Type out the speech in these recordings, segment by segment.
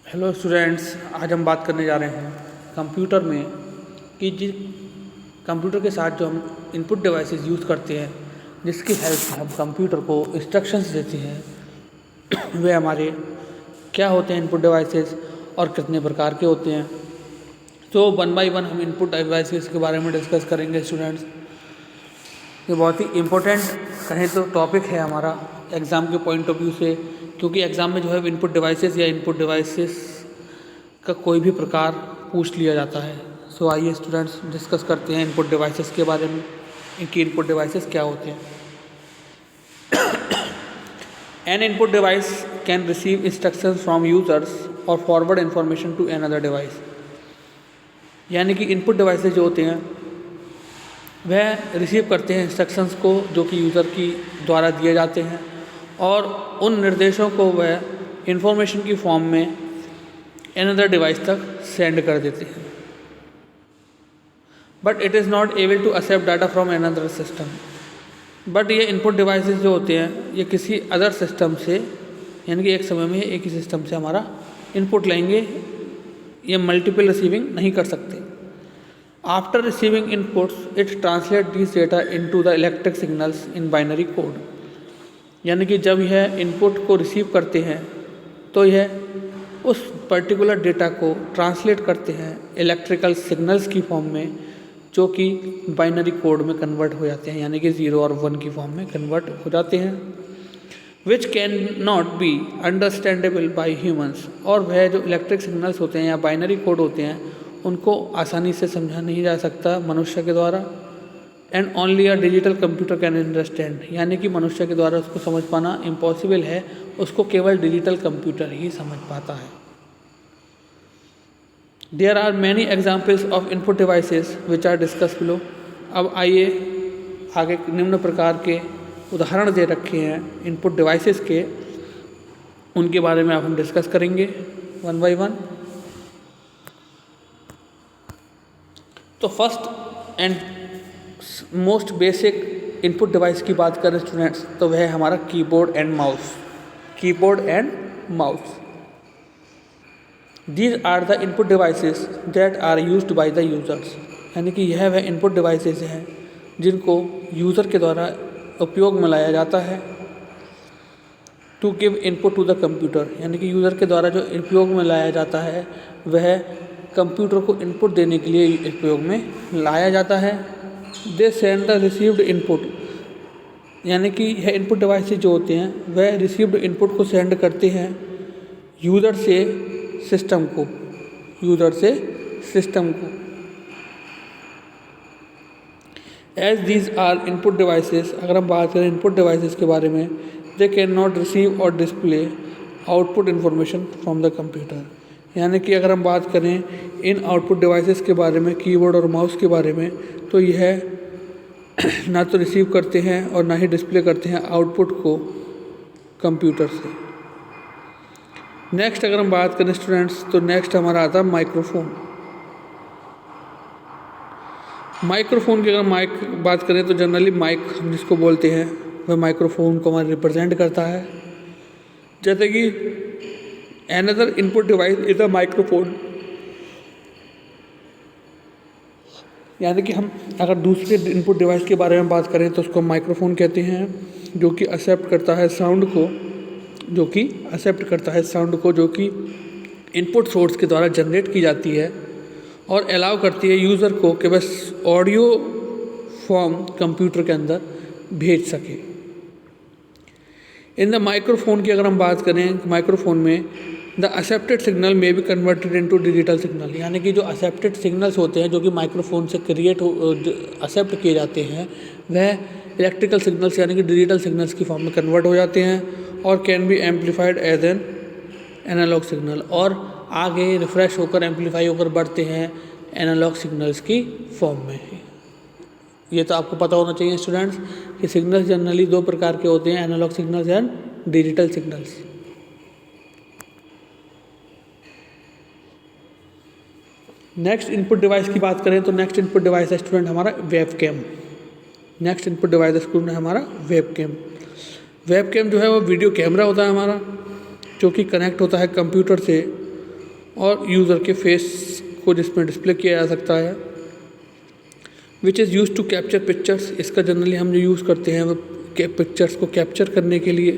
Hello students, आज हम बात करने जा रहे हैं कंप्यूटर में कि जिस कंप्यूटर के साथ जो हम इनपुट डिवाइसेस यूज़ करते हैं, जिसकी हेल्प से हम कंप्यूटर को इंस्ट्रक्शंस देते हैं, वे हमारे क्या होते हैं इनपुट डिवाइसेस और कितने प्रकार के होते हैं। तो वन बाय वन हम इनपुट डिवाइसेस के बारे में डिस्कस करेंगे स्टूडेंट्स। ये बहुत ही इम्पोर्टेंट कहें तो टॉपिक है हमारा एग्ज़ाम के पॉइंट ऑफ व्यू से, क्योंकि एग्ज़ाम में जो है इनपुट डिवाइसेस या इनपुट डिवाइसेस का कोई भी प्रकार पूछ लिया जाता है। सो आइए स्टूडेंट्स डिस्कस करते हैं इनपुट डिवाइसेस के बारे में, इनकी इनपुट डिवाइसेस क्या होते हैं। An input device can receive instructions from users और forward information to another device. यानी कि इनपुट डिवाइसेस जो होते हैं वह रिसीव करते हैं इंस्ट्रक्शंस को जो कि यूज़र की द्वारा दिए जाते हैं, और उन निर्देशों को वह इंफॉर्मेशन की फॉर्म में अनदर डिवाइस तक सेंड कर देते हैं। But it is not able to accept data from another system. But ये इनपुट डिवाइसेस जो होते हैं ये किसी अदर सिस्टम से, यानी कि एक समय में एक ही सिस्टम से हमारा इनपुट लेंगे, ये मल्टीपल रिसीविंग नहीं कर सकते। After receiving inputs it translate this data into the electric signals in binary code. यानी कि जब यह इनपुट को रिसीव करते हैं तो यह उस पर्टिकुलर डेटा को ट्रांसलेट करते हैं इलेक्ट्रिकल सिग्नल्स की फॉर्म में, जो कि बाइनरी कोड में कन्वर्ट हो जाते हैं, यानी कि 0 और 1 की फॉर्म में कन्वर्ट हो जाते हैं। Which can not be understandable by humans. और वह जो इलेक्ट्रिक सिग्नल्स होते हैं या बाइनरी कोड होते हैं उनको आसानी से समझा नहीं जा सकता मनुष्य के द्वारा। And only a digital computer can understand. यानी कि मनुष्य के द्वारा उसको समझ पाना इम्पॉसिबल है, उसको केवल डिजिटल कंप्यूटर ही समझ पाता है। There are many examples of input devices which are discuss below. अब आइए आगे निम्न प्रकार के उदाहरण दे रखे हैं इनपुट डिवाइसेस के, उनके बारे में अब हम डिस्कस करेंगे वन बाय वन। तो first and most basic input device की बात करें स्टूडेंट्स, तो वह है हमारा keyboard and mouse. Keyboard and mouse, these are the input devices that are used by the users. यानी कि यह वह इनपुट डिवाइसेस हैं जिनको यूज़र के द्वारा उपयोग में लाया जाता है to give input to the computer. यानी कि यूज़र के द्वारा जो उपयोग में लाया जाता है वह कंप्यूटर को इनपुट देने के लिए उपयोग में लाया जाता है। They send the received input. यानी कि यह इनपुट डिवाइसेस जो होते हैं वह रिसीव्ड इनपुट को सेंड करते हैं यूज़र से सिस्टम को, यूज़र से सिस्टम को। As these are input devices, अगर हम बात करें इनपुट डिवाइसेस के बारे में, they can not receive or display output information from the computer. यानी कि अगर हम बात करें इन आउटपुट डिवाइसेस के बारे में, कीबोर्ड और माउस के बारे में, तो यह ना तो रिसीव करते हैं और ना ही डिस्प्ले करते हैं आउटपुट को कंप्यूटर से। नेक्स्ट अगर हम बात करें स्टूडेंट्स, तो नेक्स्ट हमारा आता है माइक्रोफोन। माइक्रोफोन की अगर बात करें तो जनरली माइक हम जिसको बोलते हैं वह माइक्रोफोन को हमारे रिप्रेजेंट करता है। जैसे कि another input device is a microphone. यानी कि हम अगर दूसरे इनपुट डिवाइस के बारे में बात करें तो उसको माइक्रोफोन कहते हैं, जो कि एक्सेप्ट करता है साउंड को, जो कि इनपुट सोर्स के द्वारा जनरेट की जाती है और अलाउ करती है यूज़र को कि बस ऑडियो फॉर्म कंप्यूटर के अंदर भेज सके। इन द माइक्रोफोन की अगर हम बात करें, माइक्रोफोन में द एक्सेप्टेड सिग्नल में be converted into digital signal. यानी कि जो एक्सेप्टेड सिग्नल्स होते हैं जो कि माइक्रोफोन से एक्सेप्ट किए जाते हैं वह इलेक्ट्रिकल सिग्नल्स यानी कि डिजिटल सिग्नल्स की फॉर्म में कन्वर्ट हो जाते हैं और can be amplified as an analog signal, और आगे रिफ्रेश होकर एम्पलीफाई होकर बढ़ते हैं एनालॉग सिग्नल्स की फॉर्म में। ये तो आपको पता होना चाहिए स्टूडेंट्स कि सिग्नल्स जनरली दो प्रकार के होते हैं, analog signals and digital signals. Next input device की बात करें तो नेक्स्ट इनपुट डिवाइस है स्टूडेंट हमारा वेबकैम। नेक्स्ट इनपुट डिवाइस है स्टूडेंट हमारा वेबकैम। वेबकैम जो है वो वीडियो कैमरा होता है हमारा, जो कि कनेक्ट होता है कंप्यूटर से और यूज़र के फेस को जिसमें डिस्प्ले किया जा सकता है। Which is use to capture pictures, इसका जनरली हम जो यूज़ करते हैं वो पिक्चर्स को कैप्चर करने के लिए।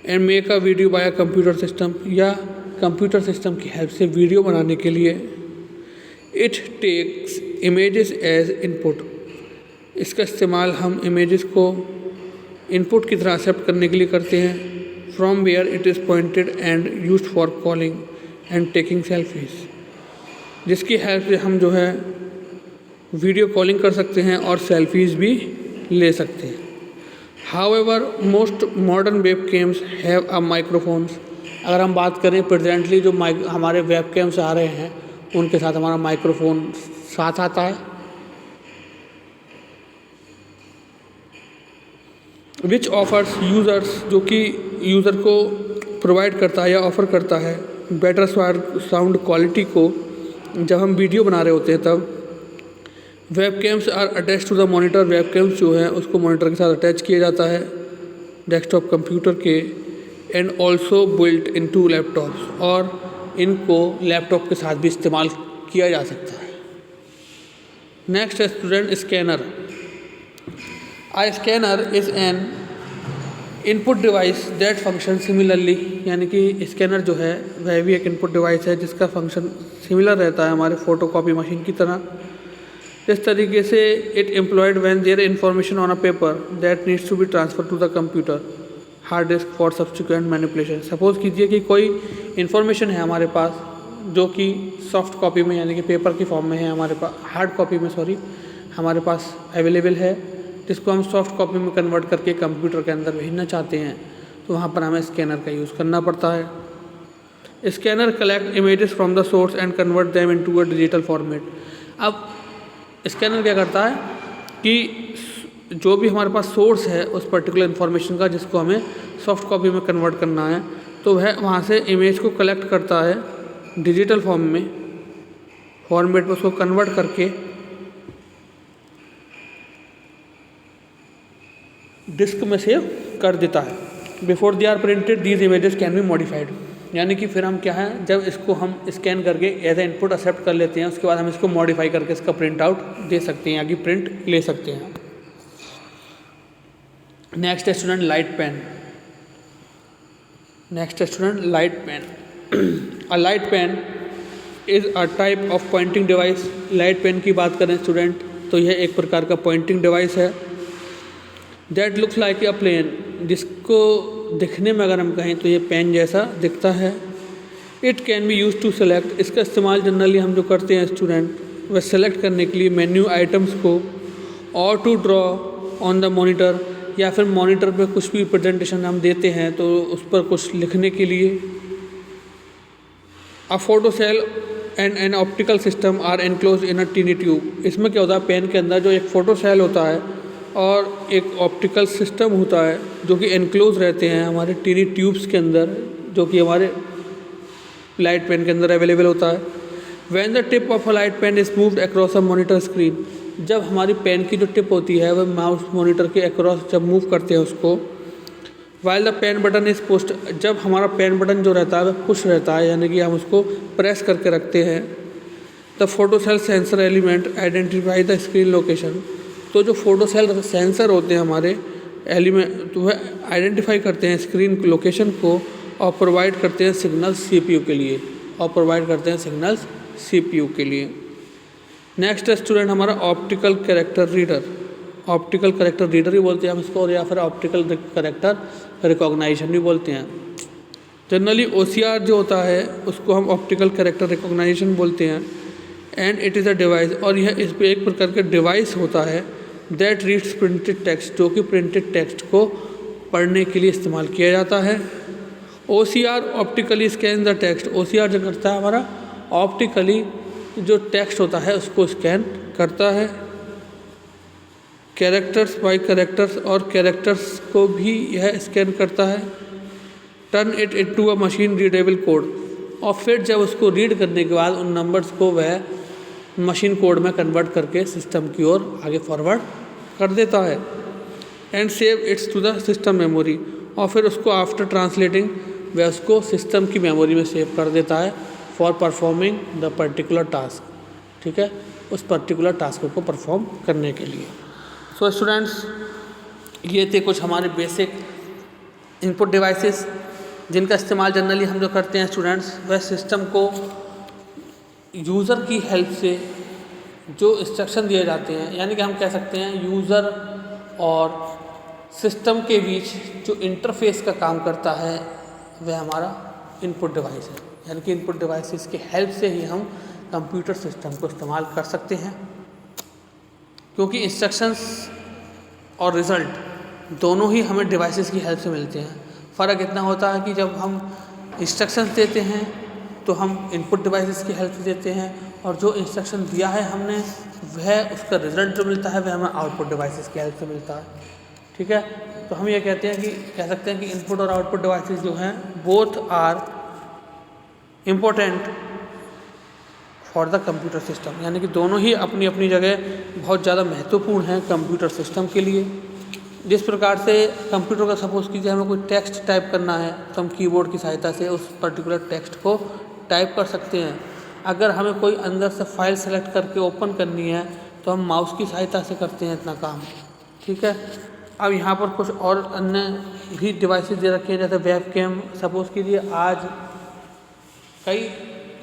And make a video by a computer system, या कंप्यूटर सिस्टम की हेल्प से वीडियो बनाने के लिए। It takes images as input, इसका इस्तेमाल हम इमेजेस को इनपुट की तरह एक्सेप्ट करने के लिए करते हैं। From where it is pointed and used for calling and taking selfies, जिसकी हेल्प से हम जो है वीडियो कॉलिंग कर सकते हैं और सेल्फीज़ भी ले सकते हैं। However most modern web camps have a microphones, अगर हम बात करें प्रेजेंटली जो हमारे वेब कैम्स आ रहे हैं उनके साथ हमारा माइक्रोफोन साथ आता है। विच ऑफर्स यूज़र्स, जो कि यूज़र को प्रोवाइड करता है या ऑफ़र करता है बेटर साउंड क्वालिटी को जब हम वीडियो बना रहे होते हैं तब। Webcams are attach to the monitor, webcams जो है उसको मॉनिटर के साथ अटैच किया जाता है डेस्कटॉप कंप्यूटर के। And also built into laptops, और इनको लैपटॉप के साथ भी इस्तेमाल किया जा सकता है। नेक्स्ट है student scanner. A scanner is an input device that function similarly, यानी कि स्कैनर जो है वह भी एक इनपुट डिवाइस है जिसका फंक्शन सिमिलर रहता है हमारे फोटोकॉपी मशीन की तरह। इस तरीके से it employed when there information on a paper that needs to be transfer to the computer hard disk for subsequent manipulation. Suppose कीजिए कि कोई इन्फॉर्मेशन है हमारे पास जो कि सॉफ्ट कॉपी में यानी कि पेपर की फॉर्म में है, हमारे पास हार्ड कॉपी में हमारे पास अवेलेबल है, जिसको हम सॉफ्ट कॉपी में कन्वर्ट करके कंप्यूटर के अंदर भेजना चाहते हैं, तो वहाँ पर हमें स्कैनर का यूज़ करना पड़ता है। Scanner collect images from the source and convert them into a digital format. अब स्कैनर क्या करता है कि जो भी हमारे पास सोर्स है उस पर्टिकुलर इन्फॉर्मेशन का जिसको हमें सॉफ्ट कॉपी में कन्वर्ट करना है, तो वह वहाँ से इमेज को कलेक्ट करता है डिजिटल फॉर्मेट में उसको कन्वर्ट करके डिस्क में सेव कर देता है। Before they are printed these images can be modified, यानी कि फिर हम क्या है जब इसको हम स्कैन करके एज ए इनपुट एक्सेप्ट कर लेते हैं उसके बाद हम इसको मॉडिफाई करके इसका प्रिंट आउट दे सकते हैं या कि प्रिंट ले सकते हैं। नेक्स्ट है student light pen. A light pen is a type of pointing device. Light pen की बात करें स्टूडेंट तो यह एक प्रकार का पॉइंटिंग डिवाइस है। That looks like a plane, जिसको दिखने में अगर हम कहें तो ये पेन जैसा दिखता है। It can be use to select, इसका इस्तेमाल जनरली हम जो करते हैं स्टूडेंट वह सेलेक्ट करने के लिए मेन्यू आइटम्स को, और to draw on the monitor, या फिर मॉनिटर पे कुछ भी प्रेजेंटेशन हम देते हैं तो उस पर कुछ लिखने के लिए। A photo cell and an optical system are enclose in a tiny tube. इसमें क्या होता है पेन के अंदर जो एक फोटो सेल होता है और एक ऑप्टिकल सिस्टम होता है जो कि एनक्लोज रहते हैं हमारे टीनी ट्यूब्स के अंदर, जो कि हमारे लाइट पेन के अंदर अवेलेबल होता है। When the tip of a light pen is moved across a monitor screen, जब हमारी पेन की जो टिप होती है वह माउस मॉनिटर के अक्रॉस जब मूव करते हैं उसको। While the pen button is pushed, जब हमारा पेन बटन जो रहता है वह पुश रहता है यानी कि हम उसको प्रेस करके रखते हैं। The photo cell sensor element identify the screen location, तो जो फोटो सेल सेंसर होते हैं हमारे एलिमेंट तो वह आइडेंटिफाई करते हैं स्क्रीन लोकेशन को और प्रोवाइड करते हैं सिग्नल सीपीयू के लिए। नेक्स्ट है स्टूडेंट हमारा optical character reader. Optical character reader ही बोलते हैं हम इसको, और या फिर ऑप्टिकल कैरेक्टर रिकॉग्नाइजेशन भी बोलते हैं। जनरली OCR जो होता है उसको हम ऑप्टिकल कैरेक्टर रिकॉग्नाइजेशन बोलते हैं। And it is a device, और यह इस पर एक प्रकार का डिवाइस होता है दैट रीड्स प्रिंटेड टेक्स्ट, जो कि प्रिंटेड टेक्स्ट को पढ़ने के लिए इस्तेमाल किया जाता है। OCR optically scan the text, OCR जो करता है हमारा ऑप्टिकली जो टेक्स्ट होता है उसको स्कैन करता है। कैरेक्टर्स बाय कैरेक्टर्स, और कैरेक्टर्स को भी यह स्कैन करता है। Turn it into a machine readable code, और फिर जब उसको रीड करने के बाद उन नंबर्स को वह मशीन कोड में कन्वर्ट करके सिस्टम की ओर आगे फॉरवर्ड कर देता है। And save its to the system memory, और फिर उसको आफ्टर ट्रांसलेटिंग वह उसको सिस्टम की मेमोरी में सेव कर देता है for performing the particular task, ठीक है, उस पर्टिकुलर टास्क को परफॉर्म करने के लिए। सो स्टूडेंट्स, ये थे कुछ हमारे बेसिक इनपुट डिवाइसेस जिनका इस्तेमाल जनरली हम जो करते हैं स्टूडेंट्स, वह सिस्टम को यूज़र की हेल्प से जो इंस्ट्रक्शन दिए जाते हैं, यानी कि हम कह सकते हैं यूज़र और सिस्टम के बीच जो इंटरफेस का काम करता है वह हमारा इनपुट डिवाइस है। यानी कि इनपुट डिवाइसेस की हेल्प से ही हम कंप्यूटर सिस्टम को इस्तेमाल कर सकते हैं, क्योंकि इंस्ट्रक्शंस और रिज़ल्ट दोनों ही हमें डिवाइसेस की हेल्प से मिलते हैं। फ़र्क इतना होता है कि जब हम इंस्ट्रक्शंस देते हैं तो हम इनपुट डिवाइसेस की हेल्प से देते हैं, और जो इंस्ट्रक्शन दिया है हमने वह उसका रिज़ल्ट जो मिलता है वह हमें आउटपुट डिवाइसेस की हेल्प से मिलता है, ठीक है। तो हम ये कहते हैं कि कह सकते हैं कि इनपुट और आउटपुट डिवाइसेस जो हैं both are important for the computer system, यानी कि दोनों ही अपनी अपनी जगह बहुत ज़्यादा महत्वपूर्ण हैं कंप्यूटर सिस्टम के लिए। जिस प्रकार से कंप्यूटर का सपोज कीजिए हमें कोई टेक्स्ट टाइप करना है तो हम कीबोर्ड की सहायता से उस पर्टिकुलर टेक्स्ट को टाइप कर सकते हैं। अगर हमें कोई अंदर से फाइल सेलेक्ट करके ओपन करनी है तो हम माउस की सहायता से करते हैं इतना काम, ठीक है। अब यहाँ पर कुछ और अन्य भी डिवाइसेस दे रखे हैं, जैसे वेबकैम। सपोज कीजिए आज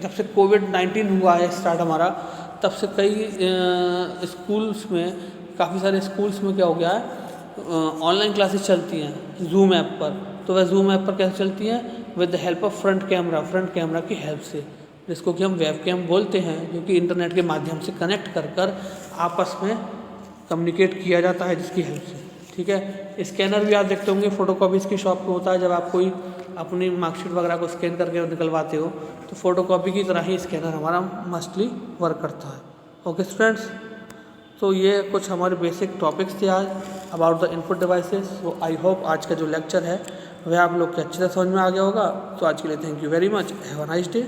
जब से कोविड-19 हुआ है स्टार्ट हमारा, तब से कई स्कूल्स में, काफ़ी सारे स्कूल्स में क्या हो गया है, ऑनलाइन क्लासेस चलती हैं जूम ऐप पर। तो वह जूम ऐप पर कैसे चलती हैं, with the help of front camera की हेल्प से, जिसको कि हम वेबकैम बोलते हैं, जो कि इंटरनेट के माध्यम से कनेक्ट कर आपस में कम्युनिकेट किया जाता है जिसकी हेल्प से, ठीक है। स्कैनर भी आप देखते होंगे फोटोकॉपीज़ की शॉप पे होता है, जब आप कोई अपनी मार्कशीट वगैरह को स्कैन करके निकलवाते हो तो फोटोकॉपी की तरह ही स्कैनर हमारा मस्टली वर्क करता है। ओके स्टूडेंट्स, तो ये कुछ हमारे बेसिक टॉपिक्स थे आज about the input devices. So I hope आज का जो लेक्चर है वह आप लोग के अच्छे से समझ में आ गया होगा। तो आज के लिए thank you very much, have a nice day.